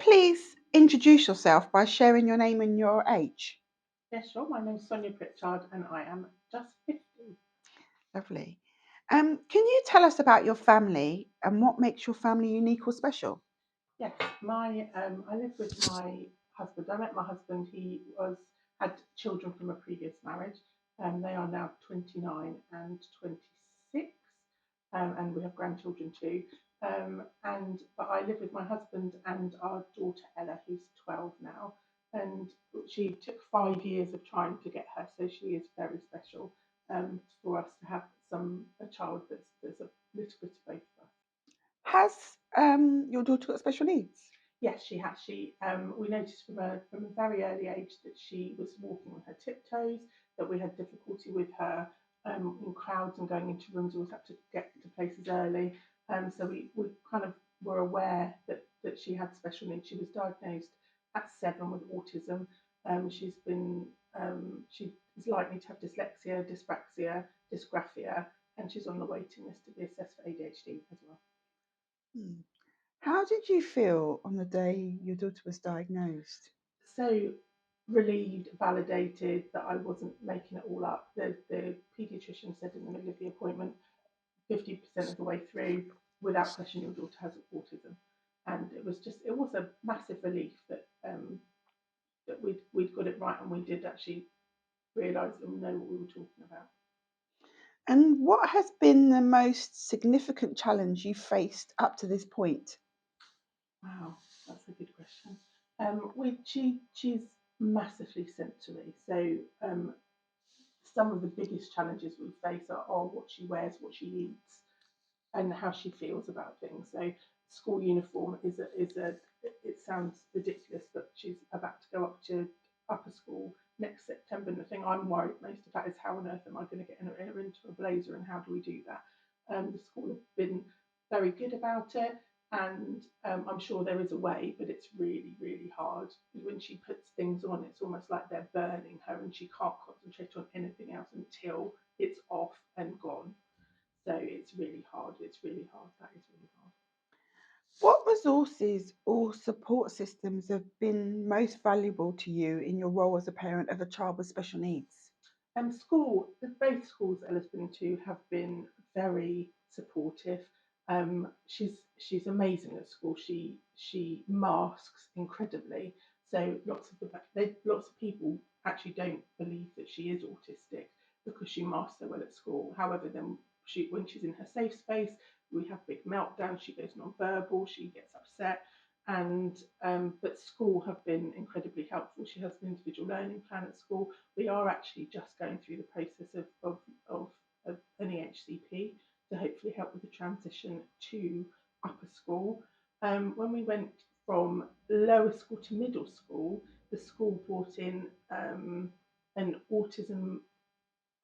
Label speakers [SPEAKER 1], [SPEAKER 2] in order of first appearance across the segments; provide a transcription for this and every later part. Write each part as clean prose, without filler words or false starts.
[SPEAKER 1] please introduce yourself by sharing your name and your age?
[SPEAKER 2] Yeah, sure. My name's Sonia and I am just 50.
[SPEAKER 1] Lovely. Can you tell us about your family and what makes your family unique or special?
[SPEAKER 2] Yes, I live with my husband. I met my husband. Had children from a previous marriage. They are now 29 and 26, and we have grandchildren too. But I live with my husband and our daughter Ella, who's 12 now, and she took 5 years of trying to get her, so she is very special for us to have a child that's a little bit of both of us.
[SPEAKER 1] Has your daughter got special needs?
[SPEAKER 2] Yes, she has. We noticed from a very early age that she was walking on her tiptoes, that we had difficulty with her in crowds and going into rooms. We always had to get to places early. So we kind of were aware that she had special needs. She was diagnosed at 7 with autism. She is likely to have dyslexia, dyspraxia, dysgraphia, and she's on the waiting list to be assessed for ADHD as well.
[SPEAKER 1] Hmm. How did you feel on the day your daughter was diagnosed?
[SPEAKER 2] So relieved, validated that I wasn't making it all up. The paediatrician said in the middle of the appointment, 50% of the way through, without question, your daughter has autism. And it was a massive relief that we'd got it right and we did actually realise and know what we were talking about.
[SPEAKER 1] And what has been the most significant challenge you faced up to this point?
[SPEAKER 2] Wow, that's a good question. She's massively sensory, so some of the biggest challenges we face are what she wears, what she eats, and how she feels about things. So school uniform is a it sounds ridiculous, but she's about to go up to upper school next September. And the thing I'm worried most about is how on earth am I going to get her into a blazer, and how do we do that? The school have been very good about it, and I'm sure there is a way, but it's really, really hard. When she puts things on, it's almost like they're burning her, and she can't concentrate on anything else until it's off and gone. So it's really hard. It's really hard. That is really hard.
[SPEAKER 1] What resources or support systems have been most valuable to you in your role as a parent of a child with special needs?
[SPEAKER 2] Both schools Ella's been to have been very supportive. She's amazing at school. She masks incredibly. So lots of people actually don't believe that she is autistic because she masks so well at school. However, then when she's in her safe space, we have big meltdowns. She goes non-verbal. She gets upset. And but school have been incredibly helpful. She has an individual learning plan at school. We are actually just going through the process of an EHCP to hopefully help with the transition to upper school. When we went from lower school to middle school, the school brought in an autism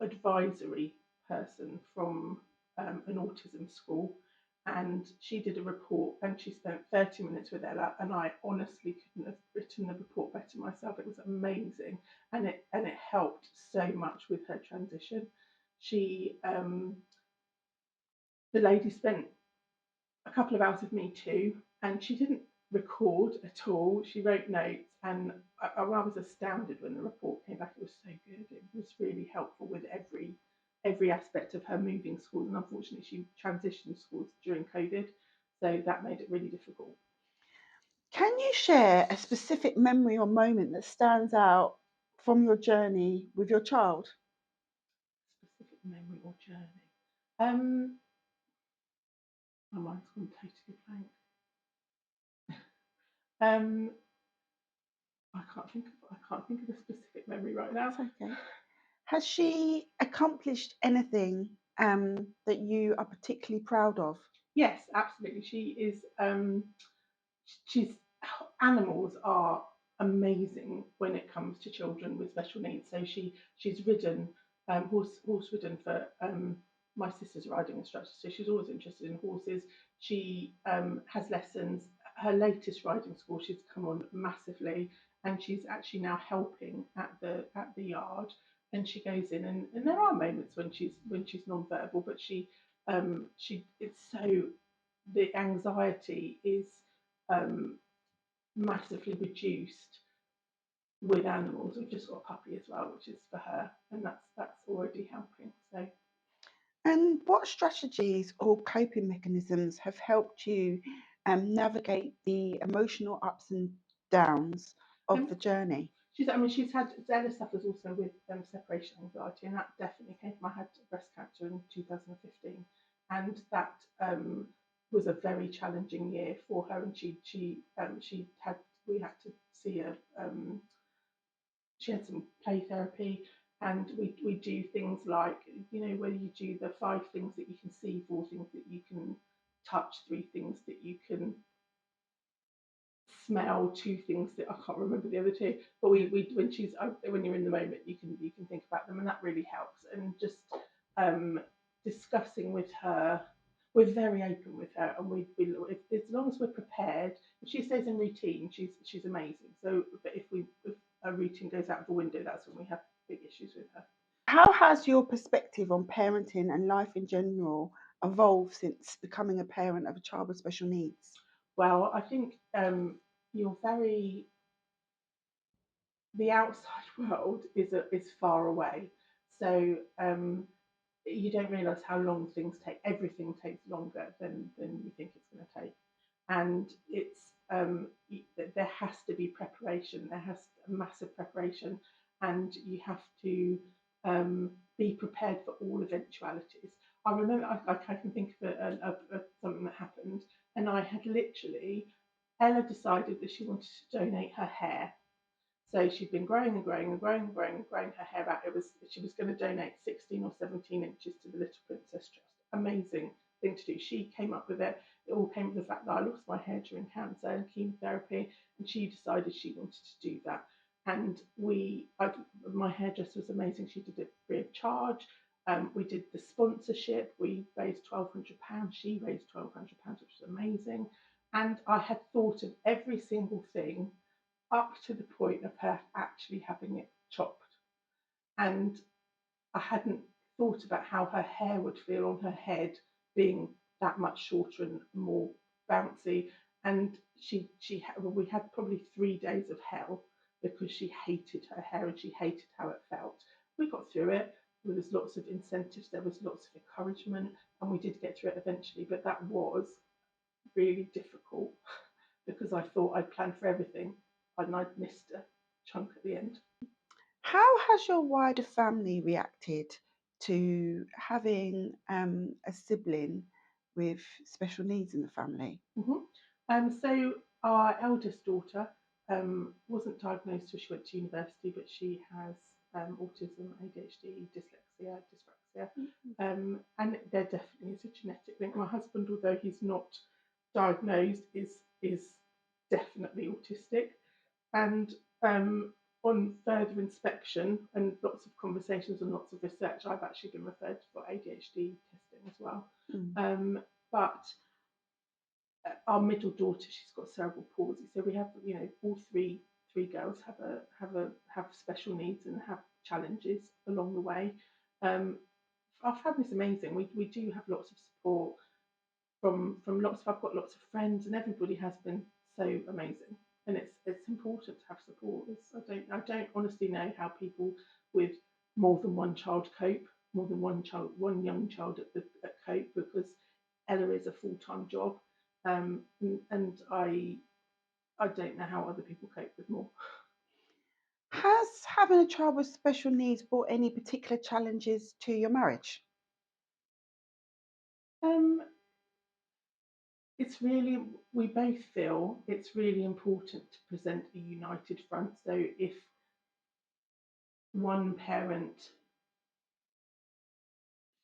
[SPEAKER 2] advisory person from an autism school, and she did a report and she spent 30 minutes with Ella, and I honestly couldn't have written the report better myself. It was amazing, and it helped so much with her transition. She The lady spent a couple of hours with me too, and she didn't record at all. She wrote notes, and I was astounded when the report came back. It was so good. It was really helpful with every aspect of her moving schools. And unfortunately, she transitioned schools during COVID, so that made it really difficult.
[SPEAKER 1] Can you share a specific memory or moment that stands out from your journey with your child?
[SPEAKER 2] Specific memory or journey? Um, my mind's gone totally blank. Um, I can't think of a specific memory right now.
[SPEAKER 1] That's okay. Has she accomplished anything that you are particularly proud of?
[SPEAKER 2] Yes, absolutely. She is. She's Animals are amazing when it comes to children with special needs. So she's ridden horse ridden for my sister's riding instructor. So she's always interested in horses. She has lessons. Her latest riding school, she's come on massively, and she's actually now helping at the yard. And she goes in, and there are moments when she's non-verbal, but she it's so the anxiety is um, massively reduced with animals. We've just got a puppy as well, which is for her, and that's already helping. So
[SPEAKER 1] And what strategies or coping mechanisms have helped you navigate the emotional ups and downs of
[SPEAKER 2] um,
[SPEAKER 1] the journey?
[SPEAKER 2] she's had Zella suffers also with separation anxiety, and that definitely came from I had breast cancer in 2015, and that was a very challenging year for her, and she had we had to see her. She had some play therapy, and we do things like, where you do the 5 things that you can see, 4 things that you can touch, 3 things that you can smell, 2 things that I can't remember the other two. But we when you're in the moment, you can think about them, and that really helps. And just um, discussing with her, we're very open with her, and we if, as long as we're prepared, if she stays in routine, she's amazing. So, but if a routine goes out the window, that's when we have big issues with her.
[SPEAKER 1] How has your perspective on parenting and life in general evolved since becoming a parent of a child with special needs?
[SPEAKER 2] Well, I think you're very the outside world is far away. So you don't realise how long things take. Everything takes longer than you think it's going to take, and it's there has to be preparation. There has massive preparation, and you have to be prepared for all eventualities. I remember I can think of something that happened, and I had literally Ella decided that she wanted to donate her hair, so she'd been growing and growing and growing and growing and growing her hair out. She was going to donate 16 or 17 inches to the Little Princess Trust. Amazing thing to do. She came up with it. It all came with the fact that I lost my hair during cancer and chemotherapy, and she decided she wanted to do that. And my hairdresser was amazing. She did it free of charge. We did the sponsorship. We raised £1,200. She raised £1,200, which was amazing. And I had thought of every single thing up to the point of her actually having it chopped. And I hadn't thought about how her hair would feel on her head being that much shorter and more bouncy. And we had probably 3 days of hell because she hated her hair and she hated how it felt. We got through it. There was lots of incentives, there was lots of encouragement, and we did get through it eventually. But that was really difficult because I thought I'd planned for everything and I'd missed a chunk at the end.
[SPEAKER 1] How has your wider family reacted to having a sibling with special needs in the family?
[SPEAKER 2] Mm-hmm. So our eldest daughter wasn't diagnosed till she went to university, but she has autism, ADHD, dyslexia, dyspraxia, and there definitely is a genetic link. My husband, although he's not diagnosed, is definitely autistic, and on further inspection and lots of conversations and lots of research, I've actually been referred for ADHD testing as well.
[SPEAKER 1] Mm.
[SPEAKER 2] But our middle daughter, she's got cerebral palsy, so we have, all three girls have special needs and have challenges along the way. Um, our family's amazing. We do have lots of support from lots of I've got lots of friends, and everybody has been so amazing. And it's important to have support. I don't honestly know how people with more than one child cope, more than one young child at cope, because Ella is a full-time job, and I don't know how other people cope with more.
[SPEAKER 1] Has having a child with special needs brought any particular challenges to your marriage?
[SPEAKER 2] Um, it's really we both feel it's really important to present a united front. So if one parent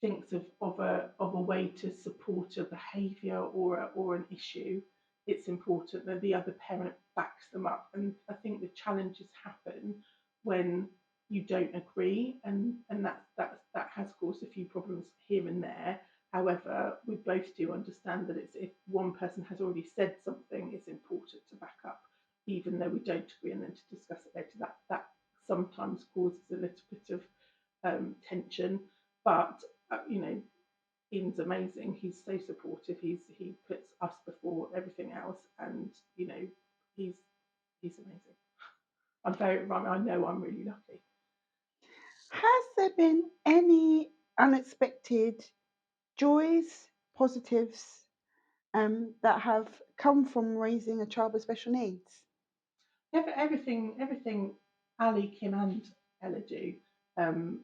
[SPEAKER 2] thinks of a way to support a behaviour or an issue, it's important that the other parent backs them up. And I think the challenges happen when you don't agree, and that has caused a few problems here and there. However, we both do understand that it's if one person has already said something, it's important to back up, even though we don't agree, and then to discuss it later. That sometimes causes a little bit of tension, but Ian's amazing. He's so supportive. He puts us before everything else, and he's I know I'm really lucky.
[SPEAKER 1] Has there been any unexpected joys, positives that have come from raising a child with special needs?
[SPEAKER 2] Everything Ali, Kim, and Ella do, um,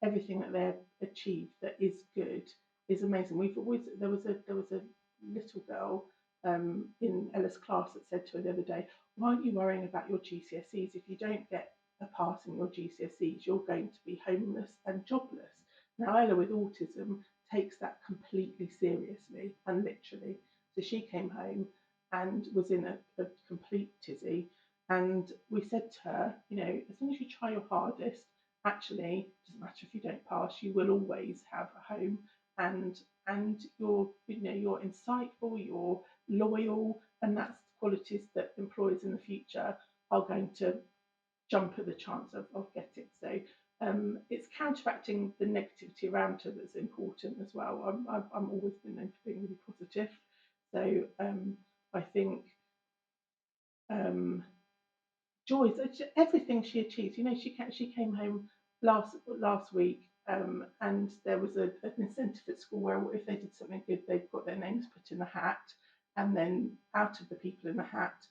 [SPEAKER 2] everything that they've achieved that is good is amazing. We've always there was a little girl in Ella's class that said to her the other day, "Why aren't you worrying about your GCSEs? If you don't get a pass in your GCSEs, you're going to be homeless and jobless." Now Ella with autism takes that completely seriously and literally. So she came home and was in a complete tizzy, and we said to her, as long as you try your hardest, actually, it doesn't matter if you don't pass, you will always have a home, and you're insightful, you're loyal, and that's qualities that employers in the future are going to jump at the chance of getting. So it's counteracting the negativity around her that's important as well. I'm always been known for being really positive. So I think um, joys, everything she achieves. She came home last week, and there was an incentive at school where if they did something good, they've got their names put in the hat, and then out of the people in the hat,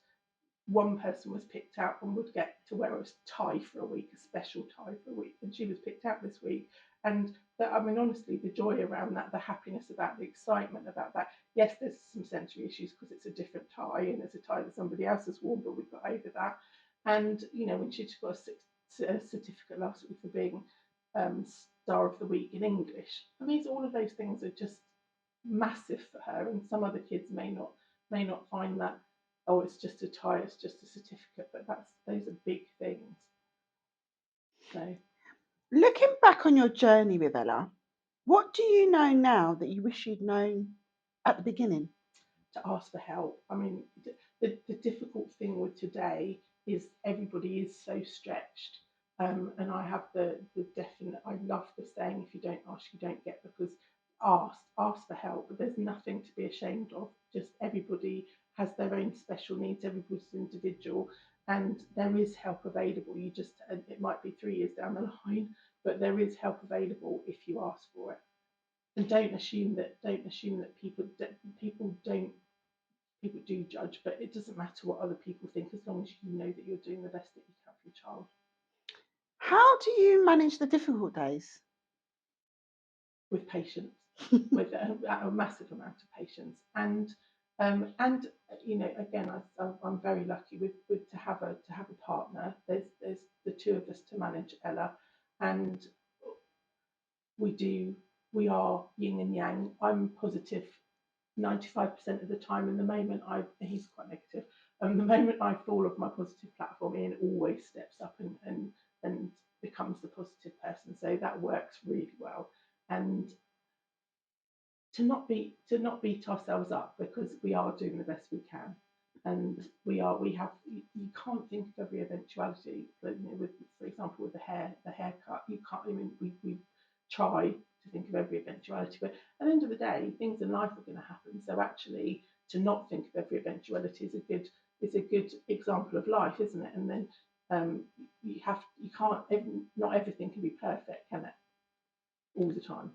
[SPEAKER 2] one person was picked out and would get to wear a tie for a week, a special tie for a week, and she was picked out this week. And I mean, honestly, the joy around that, the happiness about the excitement about that. Yes, there's some sensory issues because it's a different tie and it's a tie that somebody else has worn, but we've got over that. And when she got a certificate last week for being Star of the Week in English, I mean, all of those things are just massive for her, and some other kids may not find that, oh, it's just a tie, it's just a certificate, but those are big things. So
[SPEAKER 1] Looking back on your journey with Ella, what do you know now that you wish you'd known at the beginning?
[SPEAKER 2] to ask for help. I mean, the difficult thing with today is everybody is so stretched. And I have the definite, I love the saying, if you don't ask, you don't get, because ask for help. But there's nothing to be ashamed of. Just everybody has their own special needs, everybody's individual, and there is help available. It might be 3 years down the line, but there is help available if you ask for it. And don't assume that people do judge, but it doesn't matter what other people think as long as you know that you're doing the best that you can for your child.
[SPEAKER 1] How do you manage the difficult days?
[SPEAKER 2] With patience, with a massive amount of patience, and again, I'm very lucky with to have a partner. There's the two of us to manage Ella, and we are yin and yang. I'm positive 95% of the time, and the moment he's quite negative. The moment I fall off my positive platform, Ian always steps up and becomes the positive person. So that works really well. And to not beat ourselves up, because we are doing the best we can, and we have you can't think of every eventuality. But with, for example, with the haircut, you can't. I mean, we try to think of every eventuality, but at the end of the day, things in life are going to happen. So actually, to not think of every eventuality is a good example of life, isn't it? And then you can't, not everything can be perfect, can it, all the time?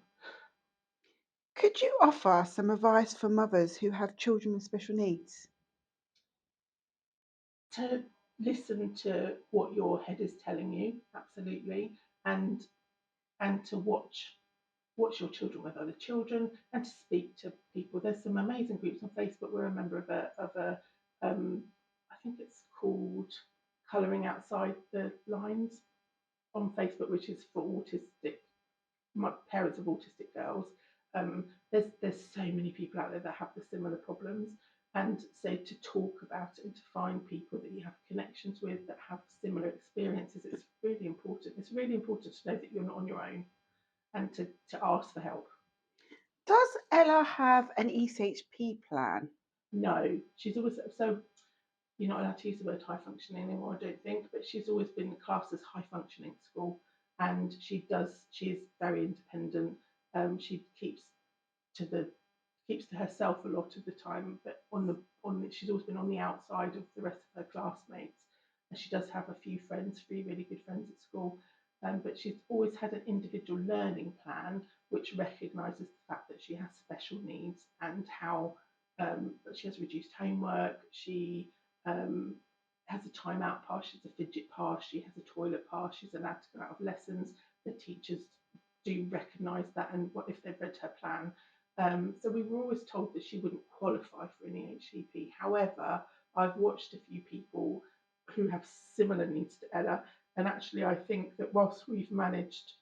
[SPEAKER 1] Could you offer some advice for mothers who have children with special needs?
[SPEAKER 2] To listen to what your head is telling you, absolutely, and to watch your children with other children, and to speak to people. There's some amazing groups on Facebook. We're a member of a I think it's called Colouring Outside the Lines on Facebook, which is for autistic my parents of autistic girls. There's so many people out there that have the similar problems, and so to talk about it and to find people that you have connections with that have similar experiences, it's really important. It's really important to know that you're not on your own, and to ask for help.
[SPEAKER 1] Does Ella have an ECHP plan?
[SPEAKER 2] No, she's always so. You're not allowed to use the word high functioning anymore, I don't think, but she's always been classed as high functioning at school, and she is very independent. She keeps to herself a lot of the time, but she's always been on the outside of the rest of her classmates. And she does have a few friends, three really good friends at school. But she's always had an individual learning plan which recognises the fact that she has special needs and how she has reduced homework. She has a timeout pass, she has a fidget pass, she has a toilet pass, she's allowed to go out of lessons. The teachers do recognise that, and what if they've read her plan. So we were always told that she wouldn't qualify for an EHCP. However, I've watched a few people who have similar needs to Ella, and actually I think that whilst we've managed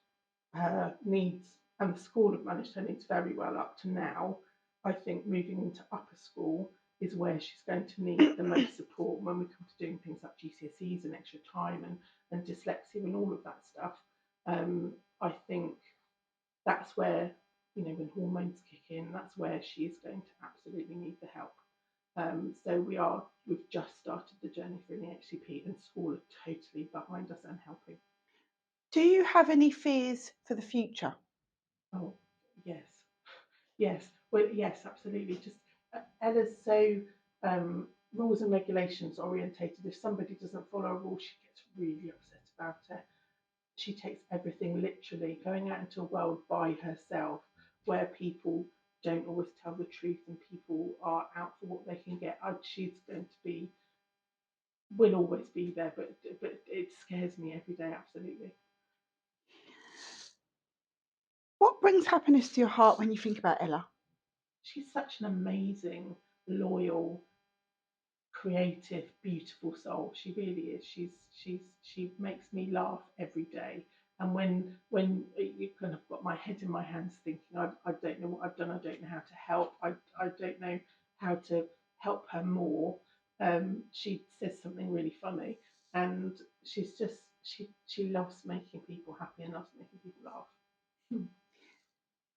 [SPEAKER 2] her needs and the school have managed her needs very well up to now, I think moving into upper school is where she's going to need the most support when we come to doing things like GCSEs and extra time and dyslexia and all of that stuff. I think that's where, when hormones kick in, that's where she is going to absolutely need the help. So we've just started the journey for an EHCP, and school are totally behind us and helping.
[SPEAKER 1] Do you have any fears for the future?
[SPEAKER 2] Oh, yes, yes, well, yes, absolutely. Just Ella's so rules and regulations orientated. If somebody doesn't follow a rule, she gets really upset about it. She takes everything literally, going out into a world by herself where people don't always tell the truth and people are out for what they can get. She's going to be, will always be there, but it scares me every day, absolutely.
[SPEAKER 1] What brings happiness to your heart when you think about Ella?
[SPEAKER 2] She's such an amazing, loyal, creative, beautiful soul. She really is. She makes me laugh every day. And when you kind of got my head in my hands, thinking I don't know what I've done. I don't know how to help. I don't know how to help her more. She says something really funny, and she loves making people happy and loves making people laugh.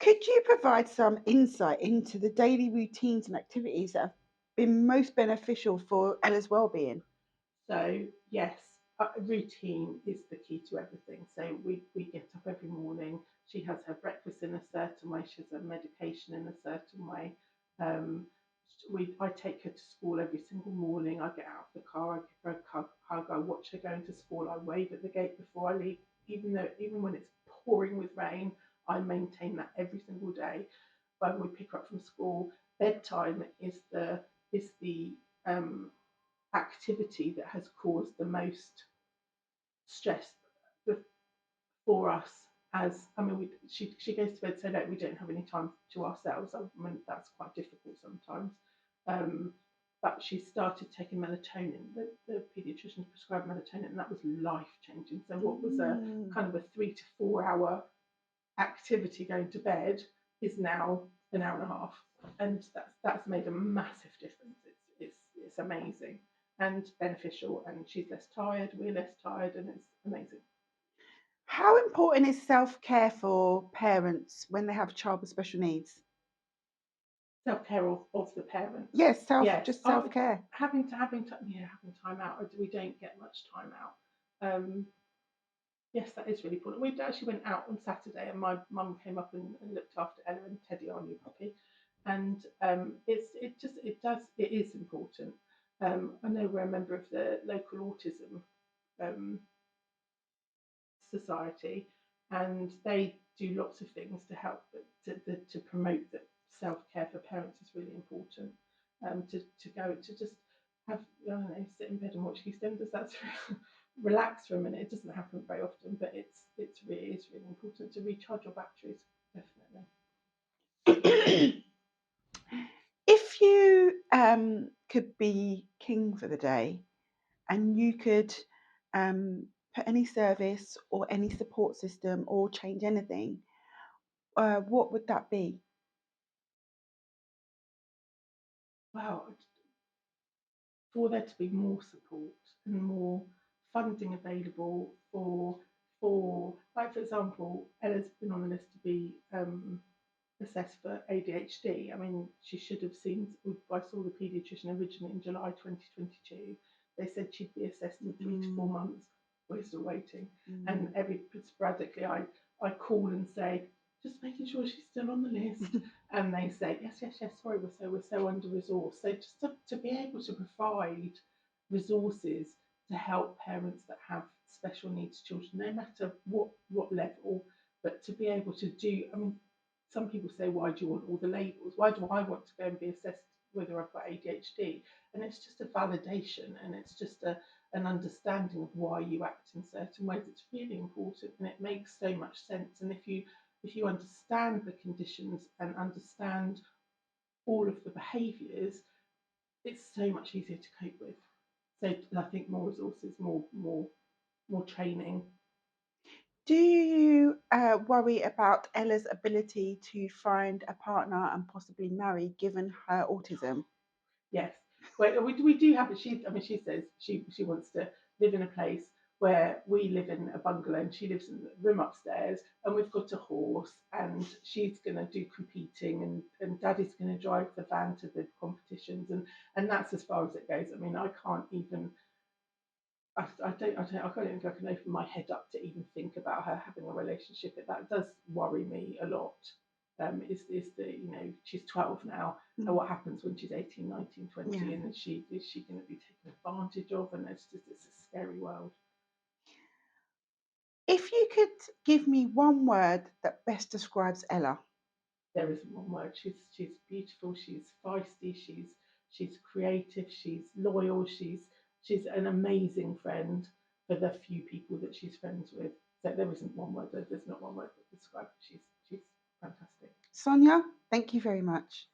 [SPEAKER 1] Could you provide some insight into the daily routines and activities that have been most beneficial for Ella's well-being?
[SPEAKER 2] So yes, routine is the key to everything. So we get up every morning. She has her breakfast in a certain way. She has her medication in a certain way. Um, I take her to school every single morning. I get out of the car. I give her a hug. I watch her going to school. I wave at the gate before I leave. Even when it's pouring with rain, I maintain that every single day. When we pick her up from school, bedtime is the activity that has caused the most stress for us. As I mean, she goes to bed so late we don't have any time to ourselves. I mean, that's quite difficult sometimes. Um, but she started taking melatonin. The paediatrician prescribed melatonin, and that was life changing. So what was a
[SPEAKER 1] Mm.
[SPEAKER 2] kind of a 3 to 4 hour activity going to bed is now an hour and a half, and that's made a massive difference. It's amazing and beneficial, and she's less tired. We're less tired, and it's amazing.
[SPEAKER 1] How important is self-care for parents when they have a child with special needs?
[SPEAKER 2] Self care of the parents.
[SPEAKER 1] Yes,
[SPEAKER 2] Yes.
[SPEAKER 1] just self-care.
[SPEAKER 2] Having time out. We don't get much time out. Yes, that is really important. We actually went out on Saturday, and my mum came up and looked after Ella and Teddy, our new puppy. And it is important. I know we're a member of the local autism um, society, and they do lots of things to help, to promote that self care for parents is really important. To go to just have, I don't know, sit in bed and watch EastEnders. That's relax for a minute. It doesn't happen very often, but it's really important to recharge your batteries. Definitely.
[SPEAKER 1] If you could be king for the day and you could put any service or any support system or change anything, what would that be?
[SPEAKER 2] Wow, for there to be more support and more funding available for like for example, Ella's been on the list to be assessed for ADHD. I mean, she should have seen. I saw the paediatrician originally in July 2022. They said she'd be assessed in 3 to 4 months. We're still waiting, and every sporadically I call and say, just making sure she's still on the list, and they say yes, yes, yes. Sorry, we're so under resourced. So just to be able to provide resources to help parents that have special needs children, no matter what level, but to be able to do, I mean, some people say, why do you want all the labels? Why do I want to go and be assessed whether I've got ADHD? And it's just a validation, and it's just an understanding of why you act in certain ways. It's really important, and it makes so much sense. And if you understand the conditions and understand all of the behaviours, it's so much easier to cope with. So I think more resources, more training.
[SPEAKER 1] Do you worry about Ella's ability to find a partner and possibly marry given her autism?
[SPEAKER 2] Yes. Well, we do have it. I mean, she says she wants to live in a place where we live in a bungalow and she lives in the room upstairs, and we've got a horse, and she's going to do competing, and daddy's going to drive the van to the competitions, and that's as far as it goes. I mean, I can't even I can't even think I can open my head up to even think about her having a relationship. That does worry me a lot. Is the, she's 12 now, and
[SPEAKER 1] Mm,
[SPEAKER 2] what happens when she's 18, 19,
[SPEAKER 1] yeah.
[SPEAKER 2] 20, and is she going to be taken advantage of? And it's a scary world.
[SPEAKER 1] If you could give me one word that best describes Ella.
[SPEAKER 2] There isn't one word. She's beautiful. She's feisty. She's creative. She's loyal. She's an amazing friend for the few people that she's friends with. So there isn't one word. There's not one word that describes her. She's fantastic.
[SPEAKER 1] Sonia, thank you very much.